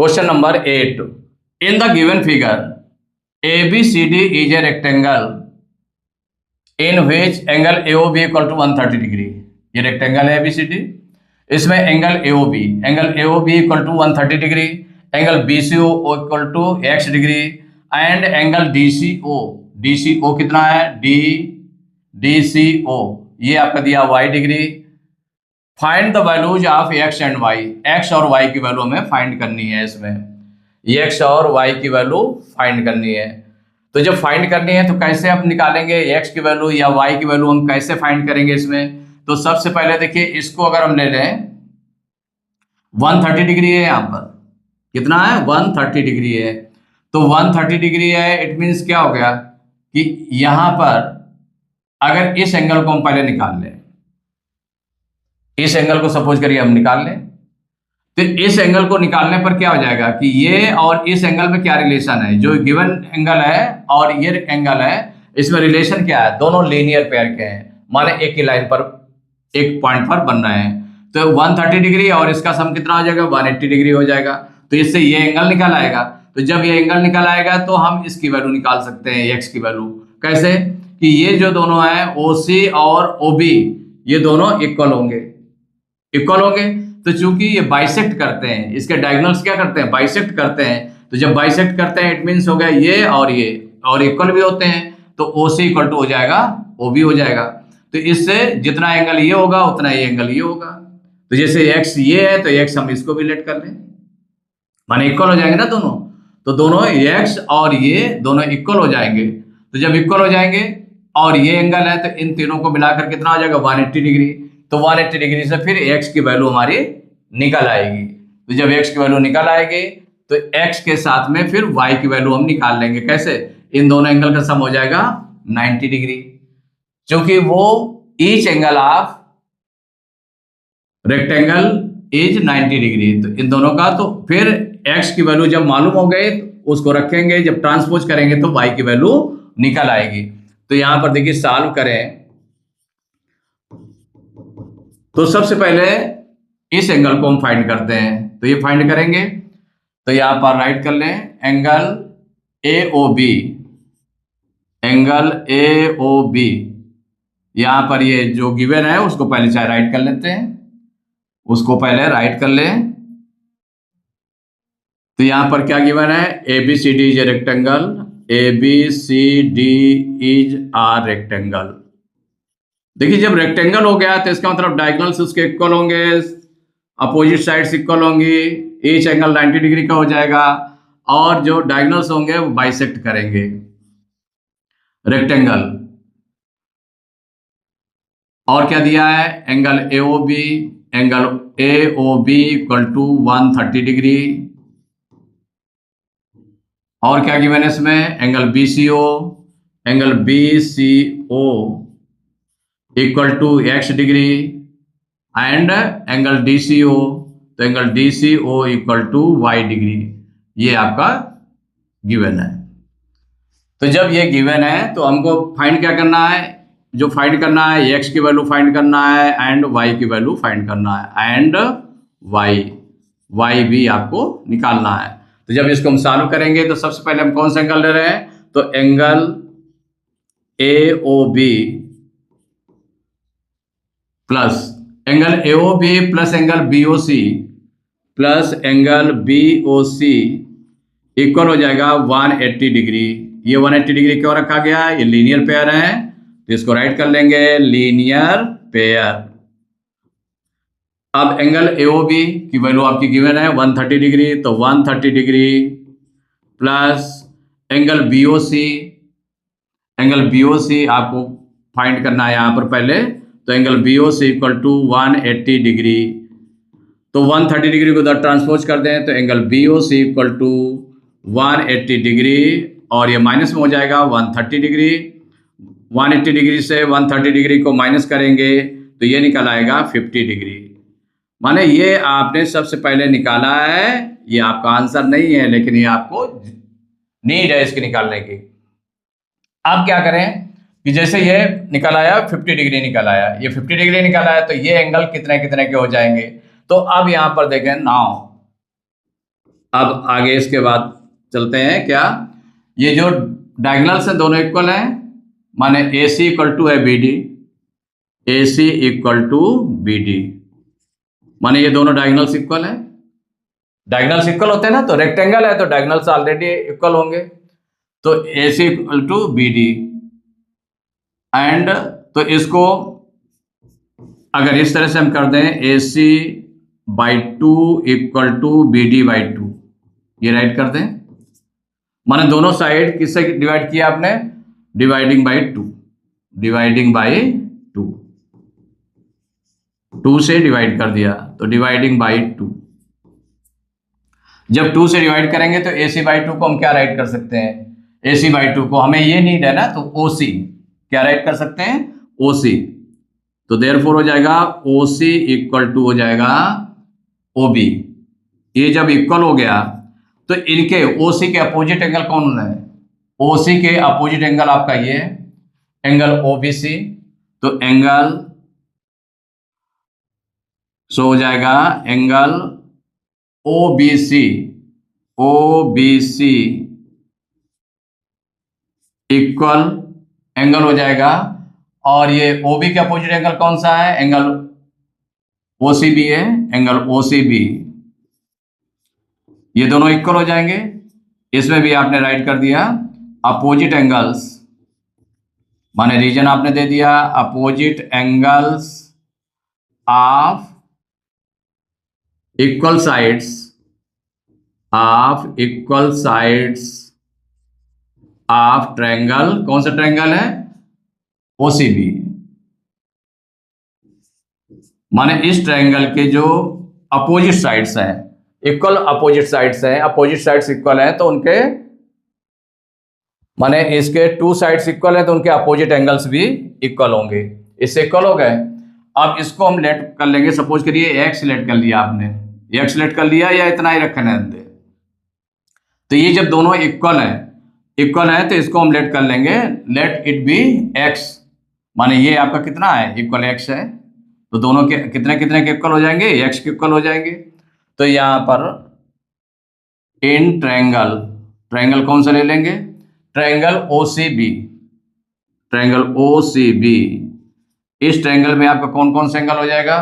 Question number 8. In the given figure, ABCD is a rectangle in which angle AOB equal to 130 degree. ये rectangle है ABCD, इसमें angle AOB equal to 130 degree, angle BCO equal to x degree and angle DCO कितना है DCO ये आपका दिया y degree. Find the values of x and y, x और y की वैल्यू हमें फाइंड करनी है। इसमें x और y की वैल्यू फाइंड करनी है। तो जब फाइंड करनी है तो कैसे हम निकालेंगे x की वैल्यू या y की वैल्यू हम कैसे फाइंड करेंगे इसमें? तो सबसे पहले देखिए, इसको अगर हम ले लें 130 डिग्री है, यहाँ पर कितना है 130 डिग्री है। तो 130 डिग्री है, इट मीन्स क्या हो गया कि यहाँ पर अगर इस एंगल को हम पहले निकाल लें, इस एंगल को सपोज करिए हम निकाल लें, तो इस एंगल को निकालने पर क्या हो जाएगा कि ये और इस एंगल में क्या रिलेशन है, जो गिवन एंगल है और ये एंगल है, इसमें रिलेशन क्या है, दोनों लीनियर पेयर के हैं, माने एक ही लाइन पर एक पॉइंट पर बन रहे हैं। तो 130 डिग्री और इसका सम कितना हो जाएगा 180 डिग्री हो जाएगा। तो इससे ये एंगल निकल आएगा। तो जब ये एंगल निकल आएगा तो हम इसकी वैल्यू निकाल सकते हैं, एक्स की वैल्यू। कैसे कि ये जो दोनों हैं OC और OB ये दोनों इक्वल होंगे। तो चूंकि ये बाइसेक्ट करते हैं, इसके डायगोनल्स क्या करते हैं, बाइसेक्ट करते हैं। तो जब बाइसेक्ट करते हैं इट मीन्स हो गया ये और इक्वल भी होते हैं, तो OC इक्वल टू हो जाएगा OB हो जाएगा। तो इससे जितना एंगल ये होगा उतना ये एंगल ये होगा। तो जैसे x ये है तो x हम इसको भी लेट कर लें, माने इक्वल हो जाएंगे ना दोनों। तो दोनों x और ये दोनों इक्वल हो जाएंगे। तो जब इक्वल हो जाएंगे और ये एंगल है तो इन तीनों को मिलाकर कितना हो जाएगा 180 डिग्री। तो 180 डिग्री से फिर x की वैल्यू हमारी निकल आएगी। तो जब x की वैल्यू निकल आएगी तो x के साथ में फिर y की वैल्यू हम निकाल लेंगे। कैसे? इन दोनों एंगल का सम हो जाएगा 90 डिग्री, क्योंकि वो each angle of rectangle is 90 degree. तो इन दोनों का, तो फिर x की वैल्यू जब मालूम हो गए तो उसको रखेंगे, जब ट्रांसपोज करेंगे तो y की वैल्यू निकल आएगी। तो यहां पर देखिए सॉल्व करें तो सबसे पहले इस एंगल को हम फाइंड करते हैं। तो ये फाइंड करेंगे तो यहां पर राइट कर लें एंगल AOB। यहां पर ये जो गिवन है उसको पहले चाहे राइट कर लेते हैं, उसको पहले राइट कर लें। तो यहां पर क्या गिवन है, ABCD is a rectangle, ABCD is a rectangle. देखिए जब रेक्टेंगल हो गया तो इसका मतलब डायगोनल्स उसके इक्वल होंगे, अपोजिट साइड्स इक्वल होंगी, ईच एंगल 90 डिग्री का हो जाएगा और जो डायगोनल्स होंगे वो बाइसेक्ट करेंगे रेक्टेंगल। और क्या दिया है, angle AOB equal to 130 degree. और क्या गिवन है इसमें, angle BCO equal to x degree and angle DCO, तो angle DCO equal to y degree. ये आपका गिवन है। तो जब ये गिवन है तो हमको फाइंड क्या करना है, जो फाइंड करना है x की वैल्यू फाइंड करना है एंड y की वैल्यू फाइंड करना है एंड y भी आपको निकालना है। तो जब इसको हम सॉल्व करेंगे तो सबसे पहले हम कौन सा एंगल ले रहे हैं, तो angle AOB plus angle BOC plus angle BOC equal हो जाएगा 180 डिग्री। ये 180 डिग्री क्यों रखा गया है, ये लीनियर पेयर है तो इसको राइट कर लेंगे लीनियर पेयर। अब एंगल AOB की वैल्यू आपकी गिवन है 130 डिग्री, तो 130 डिग्री प्लस एंगल BOC आपको फाइंड करना है यहाँ पर पहले। तो angle BOC equal to 180 degree, तो 130 डिग्री को उधर ट्रांसपोज कर दें तो angle BOC equal to 180 degree और ये माइनस में हो जाएगा 130 डिग्री। 180 डिग्री से 130 डिग्री को माइनस करेंगे तो ये निकल आएगा 50 डिग्री। माने ये आपने सबसे पहले निकाला है, ये आपका आंसर नहीं है लेकिन ये आपको नीड है इसके निकालने की। अब क्या करें कि जैसे ये निकल आया 50 डिग्री निकल आया, ये 50 डिग्री निकल आया तो ये एंगल कितने कितने के हो जाएंगे। तो अब यहां पर देखें नाउ अब आगे इसके बाद चलते हैं क्या, ये जो डायगनल्स हैं दोनों इक्वल हैं, माने ए सी इक्वल टू है B D, A C equal to B D, माने ये दोनों डायगनल्स इक्वल हैं। डायगनल्स इक्वल होते हैं ना, तो रेक्टेंगल है तो डायगनल्स ऑलरेडी इक्वल होंगे, तो A C equal to B D and, तो इसको अगर इस तरह से हम कर दें A C by two equal to B D by two, ये राइट कर दें, माने दोनों साइड किससे डिवाइड किया आपने, dividing by two, dividing by two, two से डिवाइड कर दिया तो डिवाइडिंग बाई टू। जब टू से डिवाइड करेंगे तो ए सी बाई टू को हम क्या राइट कर सकते हैं, ए सी बाई टू को हमें ये नीड है ना, तो ओ सी क्या राइट कर सकते हैं, ओ सी, तो देयरफॉर हो जाएगा ओ सी इक्वल टू हो जाएगा ओ बी। ये जब इक्वल हो गया तो इनके ओ सी के अपोजिट एंगल कौन है, ओ सी के अपोजिट एंगल आपका ये एंगल ओ बी सी, तो एंगल सो हो जाएगा angle O B C, O B C equal angle हो जाएगा, और ये ओ बी के अपोजिट एंगल कौन सा है, एंगल ओ सी बी है, एंगल ओ सी बी, ये दोनों इक्वल हो जाएंगे। इसमें भी आपने राइट कर दिया अपोजिट एंगल्स, माने रीजन आपने दे दिया opposite angles of equal sides, of equal sides of triangle, कौन सा ट्रायंगल है, ओसीबी, माने इस ट्रायंगल के जो अपोजिट साइड्स हैं, इक्वल अपोजिट साइड्स हैं, अपोजिट साइड्स इक्वल हैं तो उनके, माने इसके टू साइड्स इक्वल हैं तो उनके अपोजिट एंगल्स भी इक्वल होंगे, इससे इक्वल हो गए। अब इसको हम लेट कर लेंगे, सपोज करिए एक्स लेट कर लिया आपने, एक्स लेट कर लिया या इतना ही रखना है, तो ये जब दोनों इक्वल है तो इसको हम लेट कर लेंगे, लेट इट बी एक्स, माने ये आपका कितना है, इक्वल एक्स है, तो दोनों के कितने कितने के इक्वल हो जाएंगे, एक्स के इक्वल हो जाएंगे। तो यहाँ पर इन ट्रायंगल, ट्रायंगल कौन सा ले लेंगे, triangle O C B, triangle O C B, इस ट्रायंगल में आपका कौन कौन सा एंगल हो जाएगा,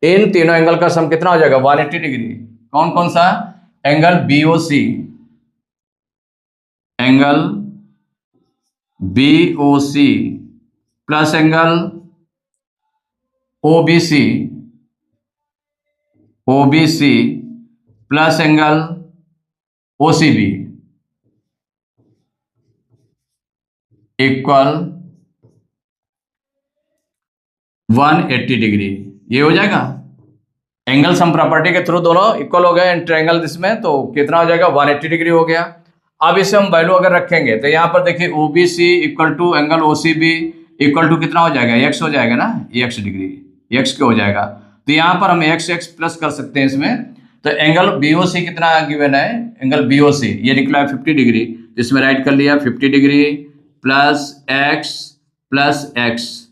इन तीनों एंगल का सम कितना हो जाएगा 180 डिग्री, कौन कौन सा, angle B O C, angle B O C plus angle O B C, O B C plus angle O C B equal 180 degree, ये हो जाएगा। एंगल सम प्रॉपर्टी के थ्रू दोनों इक्वल हो गए ट्रायंगल इसमें, तो कितना हो जाएगा 180 डिग्री हो गया। अब इसे हम वैल्यू अगर रखेंगे तो यहाँ पर देखिए O B C equal to angle O C B equal to कितना हो जाएगा, एक्स हो जाएगा ना, एक्स डिग्री, एक्स के हो जाएगा, तो यहाँ पर हम एक्स एक्स प्लस कर सकते हैं इसमें, तो एंगल बी ओ सी कितना गिवन है, एंगल बी ओ सी ये निकला है 50 डिग्री, इसमें राइट कर लिया 50 डिग्री प्लस एक्स,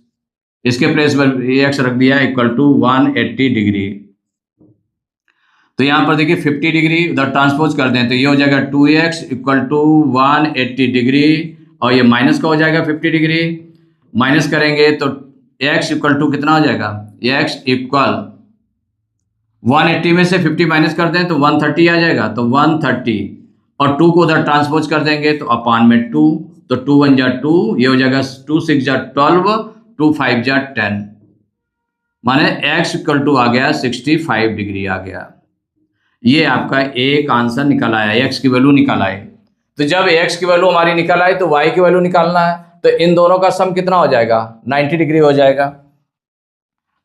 इसके प्लेस पर एक्स रख दिया इक्वल टू 180 डिग्री। तो यहाँ पर देखिए 50 डिग्री उधर ट्रांसपोज कर दें तो ये हो जाएगा 2x इक्वल टू 180 डिग्री, और ये माइनस का हो जाएगा 50 डिग्री, माइनस करेंगे तो x इक्वल टू कितना हो जाएगा, x इक्वल 180 में से 50 माइनस कर दें तो 130 आ जाएगा, तो 130 और 2 को उधर ट्रांसपोज कर देंगे तो अपान में 2, तो 2 1 जा 2, ये हो जाएगा 2 6 जा 12, 2 5 जा 10, माने x इक्वल टू आ गया 65 डिग्री आ गया। ये आपका एक आंसर निकल आया, एक्स की वैल्यू निकल आए। तो जब एक्स की वैल्यू हमारी निकल आए तो वाई की वैल्यू निकालना है, तो इन दोनों का सम कितना हो जाएगा 90 डिग्री हो जाएगा।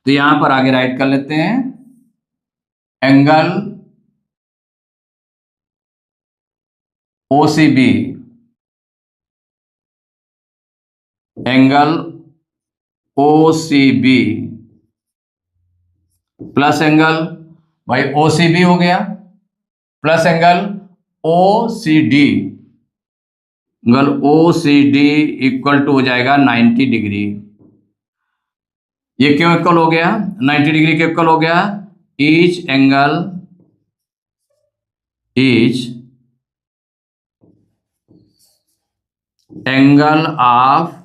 तो यहां पर आगे राइट कर लेते हैं angle O C B, angle O C B plus angle, भाई ओ सी बी हो गया plus angle O C D, angle O C D equal to हो जाएगा 90 डिग्री। ये क्यों इक्वल हो गया, 90 डिग्री के इक्वल हो गया, each angle is angle of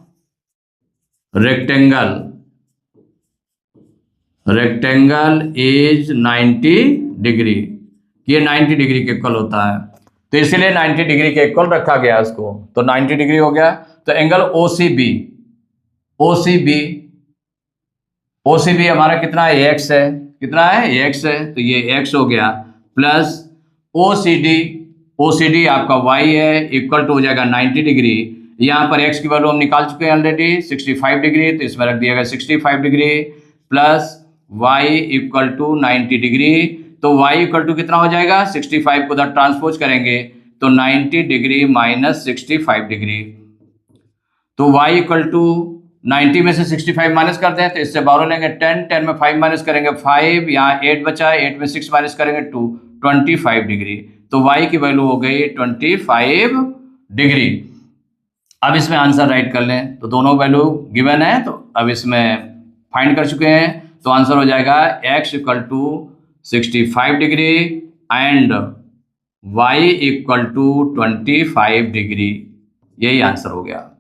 rectangle is 90 degree. ये 90 डिग्री के इक्वल होता है, तो इसीलिए 90 डिग्री के इक्वल रखा गया इसको। तो 90 डिग्री हो गया। तो एंगल ओसीबी हमारा कितना है, एक्स है। कितना है, एक्स है। तो ये एक्स हो गया प्लस ओसीडी आपका वाई है, इक्वल टू हो जाएगा 90 डिग्री। यहाँ पर एक्स की वैल्यू हम निकाल चुके हैं ऑलरेडी 65 डिग्री, तो इसमें रख दिया 65 degree plus Y equal to 90 degree. तो वाई इक्वल टू कितना हो जाएगा, 65 को उधर ट्रांसपोज करेंगे तो 90 डिग्री माइनस 65 डिग्री। तो y इक्वल टू 90 में से 65 माइनस करते हैं तो इससे 12 लेंगे 10 में 5 माइनस करेंगे 5, यहाँ 8 बचा है, 8 में 6 माइनस करेंगे 2, 25 डिग्री। तो y की वैल्यू हो गई 25 डिग्री। अब इसमें आंसर राइट कर लें, तो दोनों वैल्यू गिवन है, तो अब इसमें फाइंड कर चुके हैं। तो आंसर हो जाएगा x equal to 65 degree and y equal to 25 degree. यही आंसर हो गया।